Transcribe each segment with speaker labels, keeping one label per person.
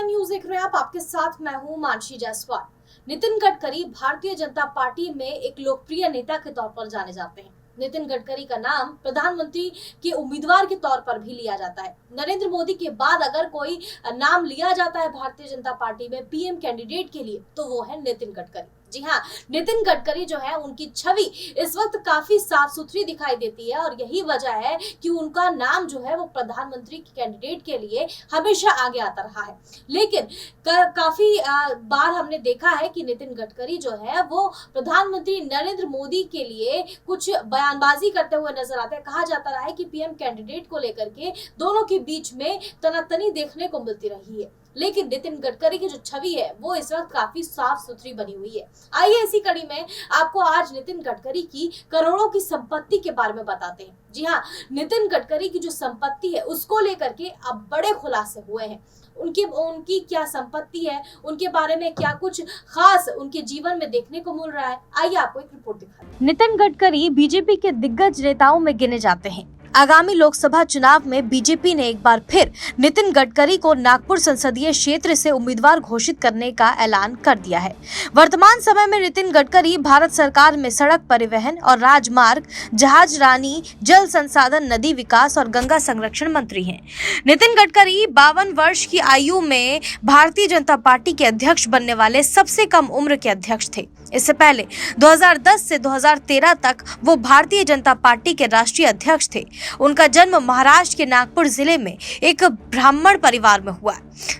Speaker 1: Time news देख रहे हैं आप। आपके साथ मैं हूं मानसी जायसवाल। नितिन गडकरी भारतीय जनता पार्टी में एक लोकप्रिय नेता के तौर पर जाने जाते हैं। नितिन गडकरी का नाम प्रधानमंत्री के उम्मीदवार के तौर पर भी लिया जाता है। नरेंद्र मोदी के बाद अगर कोई नाम लिया जाता है भारतीय जनता पार्टी में पीएम कैंडिडेट के लिए तो वो है नितिन गडकरी। जी हाँ, नितिन गडकरी जो है उनकी छवि इस वक्त काफी साफ सुथरी दिखाई देती है और यही वजह है कि उनका नाम जो है वो प्रधानमंत्री के कैंडिडेट के लिए हमेशा आगे आता रहा है। लेकिन काफी बार हमने देखा है कि नितिन गडकरी जो है वो प्रधानमंत्री नरेंद्र मोदी के लिए कुछ बयानबाजी करते हुए नजर आते हैं। कहा जाता रहा है कि पीएम कैंडिडेट को लेकर के दोनों के बीच में तनातनी देखने को मिलती रही है, लेकिन नितिन गडकरी की जो छवि है वो इस वक्त काफी साफ सुथरी बनी हुई है। आइए इसी कड़ी में आपको आज नितिन गडकरी की करोड़ों की संपत्ति के बारे में बताते हैं। जी हाँ, नितिन गडकरी की जो संपत्ति है उसको लेकर के अब बड़े खुलासे हुए हैं। उनकी क्या संपत्ति है, उनके बारे में क्या कुछ खास उनके जीवन में देखने को मिल रहा है, आइए आपको एक रिपोर्ट दिखाते हैं। नितिन गडकरी बीजेपी के दिग्गज नेताओं में गिने जाते हैं। आगामी लोकसभा चुनाव में बीजेपी ने एक बार फिर नितिन गडकरी को नागपुर संसदीय क्षेत्र से उम्मीदवार घोषित करने का ऐलान कर दिया है। वर्तमान समय में नितिन गडकरी भारत सरकार में सड़क परिवहन और राजमार्ग, जहाजरानी, जल संसाधन, नदी विकास और गंगा संरक्षण मंत्री हैं। नितिन गडकरी 52 वर्ष की आयु में भारतीय जनता पार्टी के अध्यक्ष बनने वाले सबसे कम उम्र के अध्यक्ष थे। इससे पहले 2010 से 2013 तक वो भारतीय जनता पार्टी के राष्ट्रीय अध्यक्ष थे। उनका जन्म महाराष्ट्र के नागपुर जिले में एक ब्राह्मण परिवार में हुआ।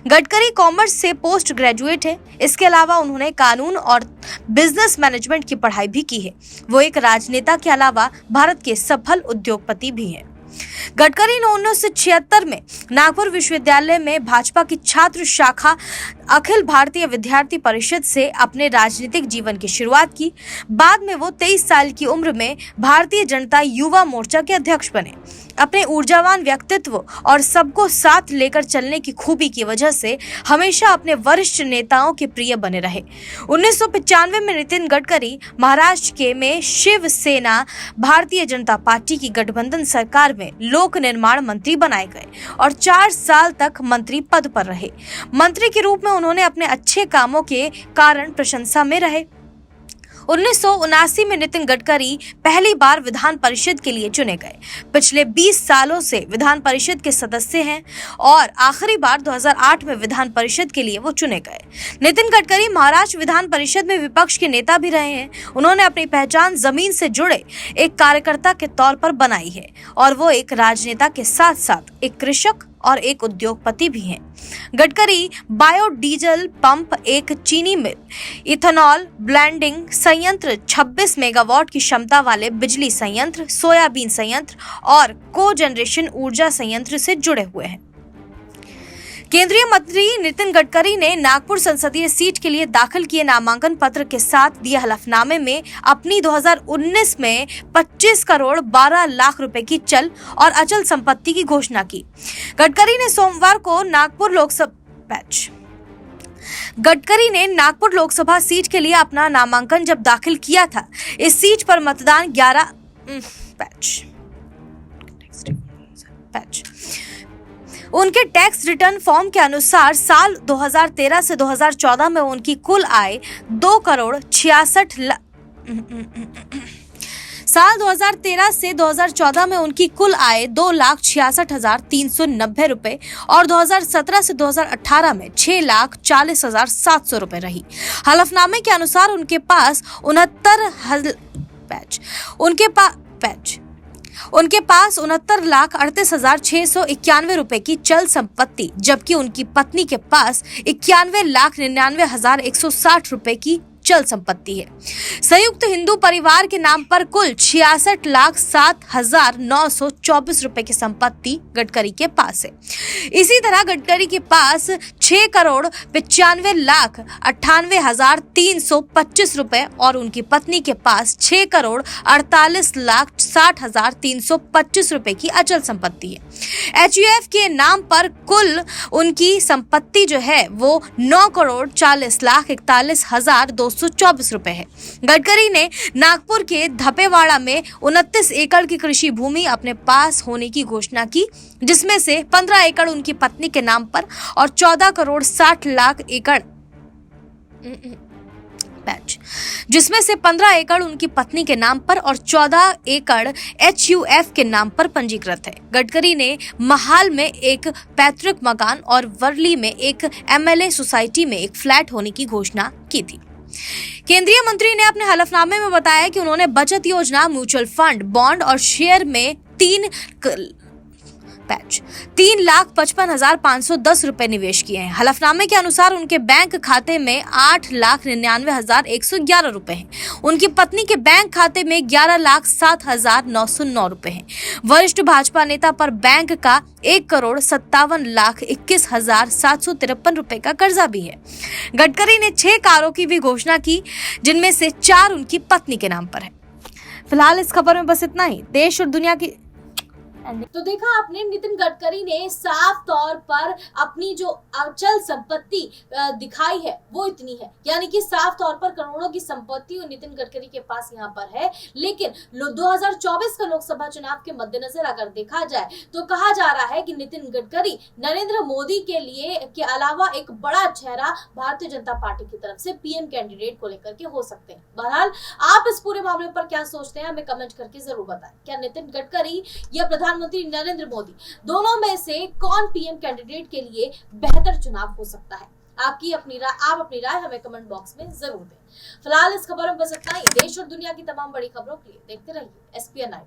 Speaker 1: गडकरी कॉमर्स से पोस्ट ग्रेजुएट है। इसके अलावा उन्होंने कानून और बिजनेस मैनेजमेंट की पढ़ाई भी की है। वो एक राजनेता के अलावा भारत के सफल उद्योगपति भी हैं। गडकरी ने 1976 में नागपुर विश्वविद्यालय में भाजपा की छात्र शाखा अखिल भारतीय विद्यार्थी परिषद से अपने राजनीतिक जीवन की शुरुआत की। बाद में वो 23 साल की उम्र में भारतीय जनता युवा मोर्चा के अध्यक्ष बने। अपने ऊर्जावान व्यक्तित्व और सबको साथ लेकर चलने की खूबी की वजह से हमेशा अपने वरिष्ठ नेताओं के प्रिय बने रहे। 1995 में नितिन गडकरी महाराष्ट्र में शिवसेना भारतीय जनता पार्टी की गठबंधन सरकार में लोक निर्माण मंत्री बनाए गए और 4 साल तक मंत्री पद पर रहे। मंत्री के रूप में उन्होंने अपने अच्छे कामों के कारण प्रशंसा में रहे। 1979 में नितिन गडकरी पहली बार विधान परिषद के लिए चुने गए। पिछले 20 सालों से विधान परिषद के सदस्य हैं और आखिरी बार 2008 में विधान परिषद के लिए वो चुने गए। नितिन गडकरी महाराष्ट्र विधान परिषद में विपक्ष के नेता भी रहे हैं। उन्होंने अपनी पहचान जमीन से जुड़े एक कार्यकर्ता के तौर पर बनाई है और वो एक राजनेता के साथ साथ एक कृषक और एक उद्योगपति भी हैं। गडकरी बायोडीजल पंप, एक चीनी मिल, इथेनॉल ब्लेंडिंग संयंत्र, 26 मेगावाट की क्षमता वाले बिजली संयंत्र, सोयाबीन संयंत्र और कोजनरेशन ऊर्जा संयंत्र से जुड़े हुए हैं। केंद्रीय मंत्री नितिन गडकरी ने नागपुर संसदीय सीट के लिए दाखिल किए नामांकन पत्र के साथ दिए हलफनामे में अपनी 2019 में 25 करोड़ 12 लाख रुपए की चल और अचल संपत्ति की घोषणा की। गडकरी ने नागपुर लोकसभा सीट के लिए अपना नामांकन जब दाखिल किया था। इस सीट पर मतदान 11 उनके टैक्स रिटर्न फॉर्म के अनुसार साल 2013 से 2014 में उनकी कुल आय 2 करोड़ 66 लाख साल 2013 से 2014 में उनकी कुल आय 2,66,390 रुपए और 2017 से 2018 में 6,40,700 रुपए रही। हलफनामे के अनुसार उनके पास 69,38,691 रुपए की चल संपत्ति, जबकि उनकी पत्नी के पास 91,99,160 रुपए की चल संपत्ति है। संयुक्त हिंदू परिवार के नाम पर कुल 66,07,924 रुपए की संपत्ति गडकरी के पास है। इसी तरह गडकरी के पास 6 करोड़ 95,98,325 रुपए और उनकी पत्नी के पास 6 करोड़ 48,60,325 रुपए की अचल संपत्ति है। HUF के नाम पर कुल उनकी संपत्ति जो है वो 9 करोड़ 40,41,224 रुपए है। गडकरी ने नागपुर के धपेवाड़ा में 29 एकड़ की कृषि भूमि अपने पास होने की घोषणा की, जिसमें से 15 एकड़ उनकी पत्नी के नाम पर और 14
Speaker 2: 14,60,00,000 एकड़ पैच, जिसमें से 15 एकड़ उनकी पत्नी के नाम पर और 14 एकड़ HUF के नाम पर पंजीकृत है। गडकरी ने महाल में एक पैतृक मकान और वर्ली में एक MLA सोसाइटी में एक फ्लैट होने की घोषणा की थी। केंद्रीय मंत्री ने अपने हलफनामे में बताया कि उन्होंने बचत योजना, म्यूचुअल फंड, बॉन्ड और शेयर में 3,55,510 रुपए निवेश किए हैं। हलफनामे के अनुसार उनके बैंक खाते में 8,99,111 रुपए हैं। उनकी पत्नी के बैंक खाते में 11,07,909 रुपए हैं। वरिष्ठ भाजपा नेता पर बैंक का 1,57,21,753 रुपए का कर्जा भी है। गडकरी ने 6 कारों की भी घोषणा की, जिनमें से 4 उनकी पत्नी के नाम पर है। फिलहाल इस खबर में बस इतना ही। देश और दुनिया की
Speaker 1: तो देखा आपने, नितिन गडकरी ने साफ तौर पर अपनी जो अचल संपत्ति दिखाई है वो इतनी है, यानी कि साफ तौर पर करोड़ों की संपत्ति नितिन गडकरी के पास यहाँ पर है। लेकिन 2024 का लोकसभा चुनाव के मद्देनजर अगर देखा जाए तो कहा जा रहा है कि नितिन गडकरी नरेंद्र मोदी के लिए के अलावा एक बड़ा चेहरा भारतीय जनता पार्टी की तरफ से PM कैंडिडेट को लेकर के हो सकते हैं। बहरहाल आप इस पूरे मामले पर क्या सोचते हैं, हमें कमेंट करके जरूर बताएं। क्या नितिन गडकरी या प्रधानमंत्री नरेंद्र मोदी, दोनों में से कौन PM कैंडिडेट के लिए बेहतर चुनाव हो सकता है? आप अपनी राय हमें कमेंट बॉक्स में जरूर दें। फिलहाल इस खबर में बस इतना ही। देश और दुनिया की तमाम बड़ी खबरों के लिए देखते रहिए SPN9।